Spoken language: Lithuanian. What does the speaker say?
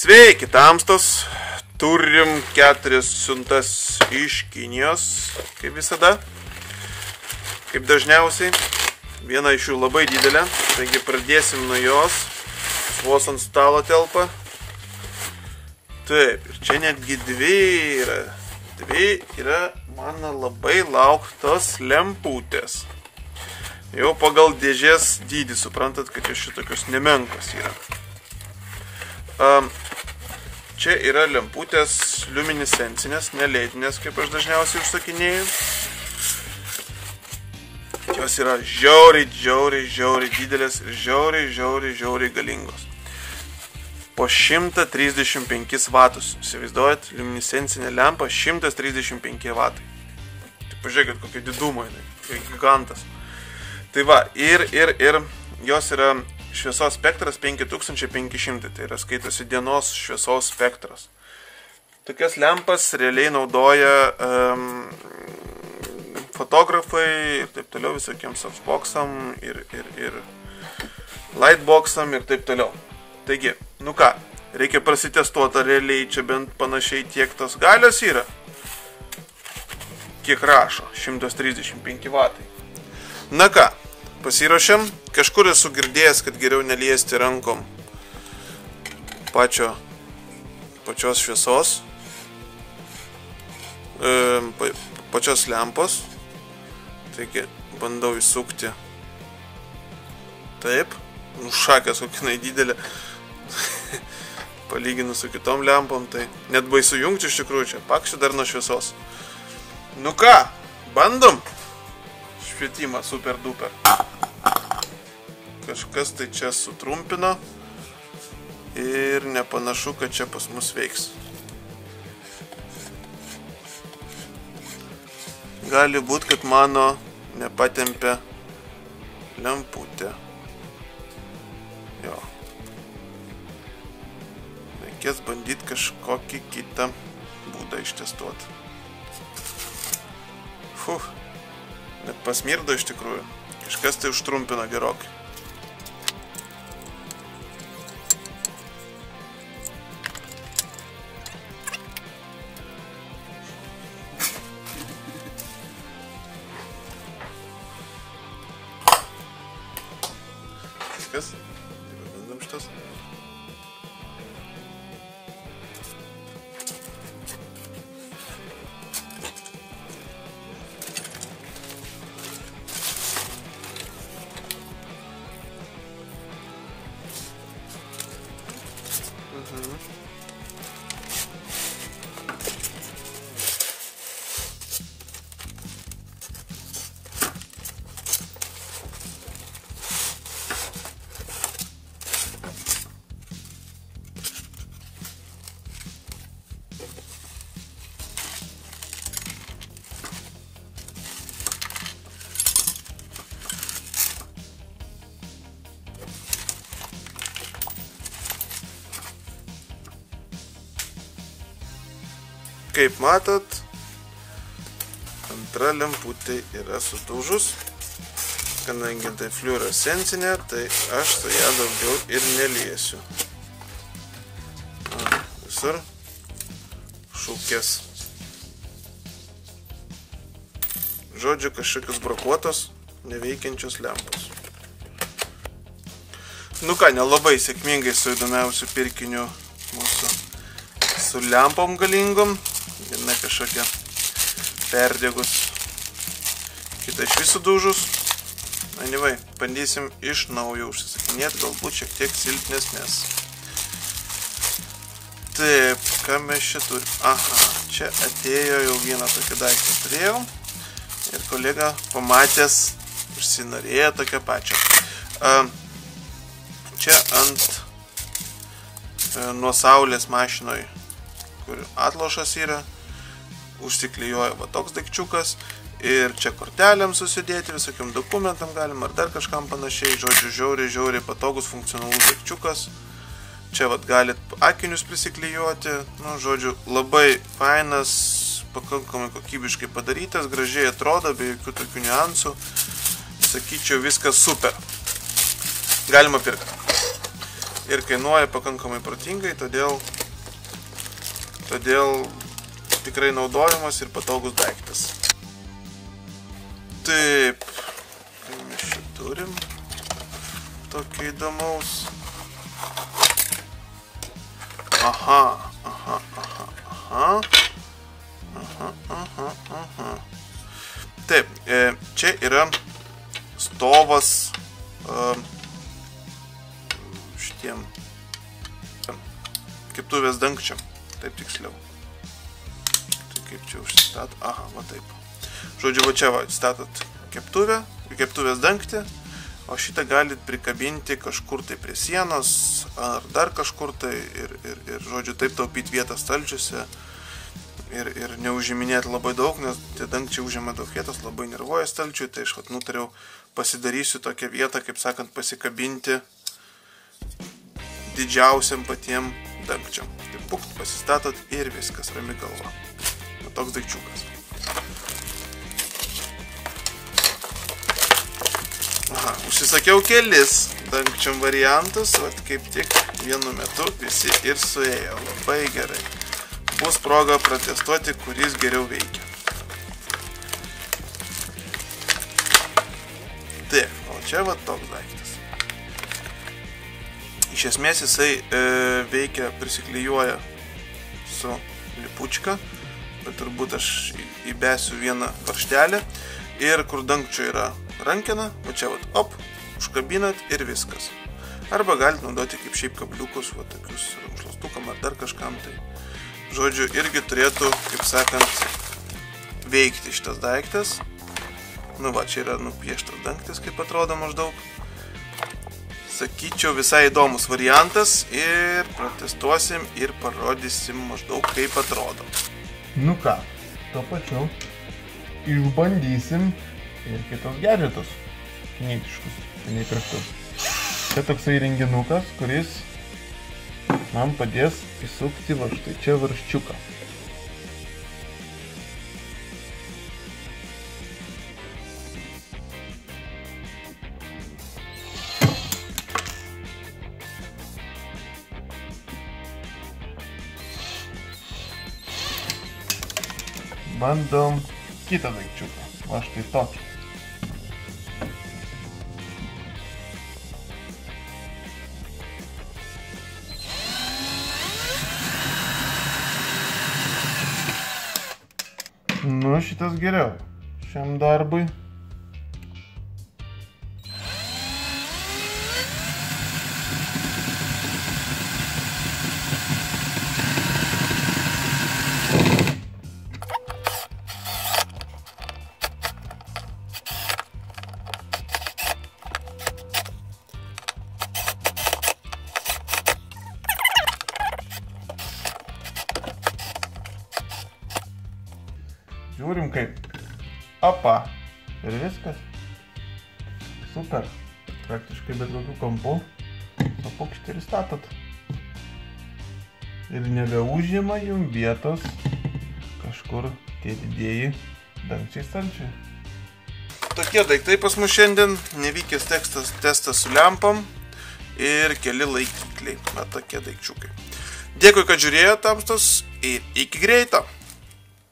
Sveiki, tamstos. Turim 4 siuntas iš Kinijos, kaip visada. Kaip dažniausiai. Viena iš jų labai didelė. Taigi pradėsim nuo jos. Vos ant stalo telpa. Taip, ir čia netgi dvi yra. Dvi yra mano labai lauktos lemputės. Jau pagal dėžės dydį suprantat, kad jos šitokios nemenkos yra. Čia yra lemputės liuminescencinės, nelėdinės, kaip aš dažniausiai užsakinėju. Jos yra žiauriai didelės ir žiauriai galingos. Po 135 vatus. Įsivaizduojat, liuminescencinė lempa 135 vatai. Tai pažiūrėkit, kokia didumo jinai, gigantas. Tai va, ir jos yra šviesos spektras 5500, tai yra skaitosi dienos šviesos spektras. Tokias lempas realiai naudoja fotografai ir taip toliau visokiems softboxam ir lightboxam ir taip toliau. Taigi, nu ką, reikia prasitestuoti, realiai čia bent panašiai tiek tos galios yra. Kiek rašo, 135 vatai. Na ką, pasiruošiam. Kažkur esu girdėjęs, kad geriau neliesti rankom pačios šviesos, pačios lempos. Taigi, bandau įsukti. Taip, šakės kokia didelė. Palyginus su kitom lempom, tai net baisu jungti iš tikrųjų čia. Pakščiu dar nuo šviesos. Nu ką, bandom. Švietimą super duper. Kažkas tai čia sutrumpino ir nepanašu, kad čia pas mus veiks. Gali būt, kad mano nepatempia lemputė. Jo. Reikės bandyti kažkokį kitą būdą ištestuoti. Net pasmirdo iš tikrųjų. Kažkas tai užtrumpino gerokai. Kas? Bandom šitas. Kaip matot, antra lemputė yra sudužus. Kadangi tai fluorescencinė, tai aš su ją daugiau ir neliesiu. Visur šūkės. Žodžiu, kažkokios brokuotos, neveikiančios lempos. Nu ką, nelabai sėkmingai su įdomiausiu pirkiniu mūsų su lempom galingom. Viena kažkokia perdegus, kita iš visų dužus. Anyway, bandysim iš naujo užsisakinėti, galbūt šiek tiek silpnesnės. Taip, ką mes čia turim? Aha, čia atėjo jau vieną tokį daiktą turėjau. Ir kolega pamatęs užsinorėjo tokią pačią. Čia ant nuo saulės mašinoj, kur atlošas yra, užsiklijuoja va toks daikčiukas ir čia kortelėm susidėti, visokiam dokumentam galima ar dar kažkam panašiai, žodžiu, žiauriai patogus funkcionalus daikčiukas. Čia vat galit akinius prisiklijuoti, nu, žodžiu, labai fainas, pakankamai kokybiškai padarytas, gražiai atrodo, be jokių tokių niuansų. Sakyčiau, viskas super. Galima pirkti. ir kainuoja pakankamai protingai, todėl tikrai naudojamas ir patogus daiktas. Taip, kai mes čia turim tokį įdomaus. Aha. Taip, čia yra stovas šitiem keptuvės dangčiam, taip tiksliau. Tai kaip čia užsistato? Aha, va taip. Žodžiu, va čia va, statot keptuvės dangtį, o šitą galit prikabinti kažkur tai prie sienos ar dar kažkur tai ir žodžiu, taip taupyti vietą stalčiuose ir neužiminėti labai daug, nes tie dangčiai užima daug vietos, labai nervuoja stalčiui, tai aš nutariau pasidarysiu tokią vietą, kaip sakant, pasikabinti didžiausiam patiem dangčiam. Tai pukt, pasistatot ir viskas, rami galva. Toks daikčiukas. Aha, užsisakiau kelis dangčiam variantus, vat kaip tik vienu metu visi ir suėjo. Labai gerai. Bus proga protestuoti, kuris geriau veikia. Taip, o čia va toks daiktas. Iš esmės jisai veikia, prisiklijuoja su lipučka, bet turbūt aš įbesiu vieną varžtelę ir kur dangčio yra rankena, va čia vat, op, užkabinat ir viskas. Arba galite naudoti kaip šiaip kabliukus, va tokius rankšluostukam ar dar kažkam tai. Žodžiu, irgi turėtų, kaip sakant, veikti šitas daiktas. Nu va, čia yra nupieštas dangtis, kaip atrodo maždaug. Sakyčiau, visai įdomus variantas ir protestuosim ir parodysim maždaug, kaip atrodo. Nu ką, tuo pačiu išbandysim ir kitus gadgetus kinietiškus, seniai pirktus. Čia toksai renginukas, kuris man padės įsukti va štai čia varžčiuką. Bandom kitą daikčiuką, va štai tokį. Nu, šitas geriau šiam darbui. Žiūrim kaip. Opa. Ir viskas. Super. Praktiškai bet kokių kampų. Papukšti ir statot. Ir nebeužima jum vietos kažkur tie didieji dangčiai stalčiai. Tokie daiktai pas mus šiandien. Nevykęs testas su lempam. Ir keli laikikliai. Na, tokie daikčiukai. Dėkui, kad žiūrėjote, tamstos. Ir iki greito.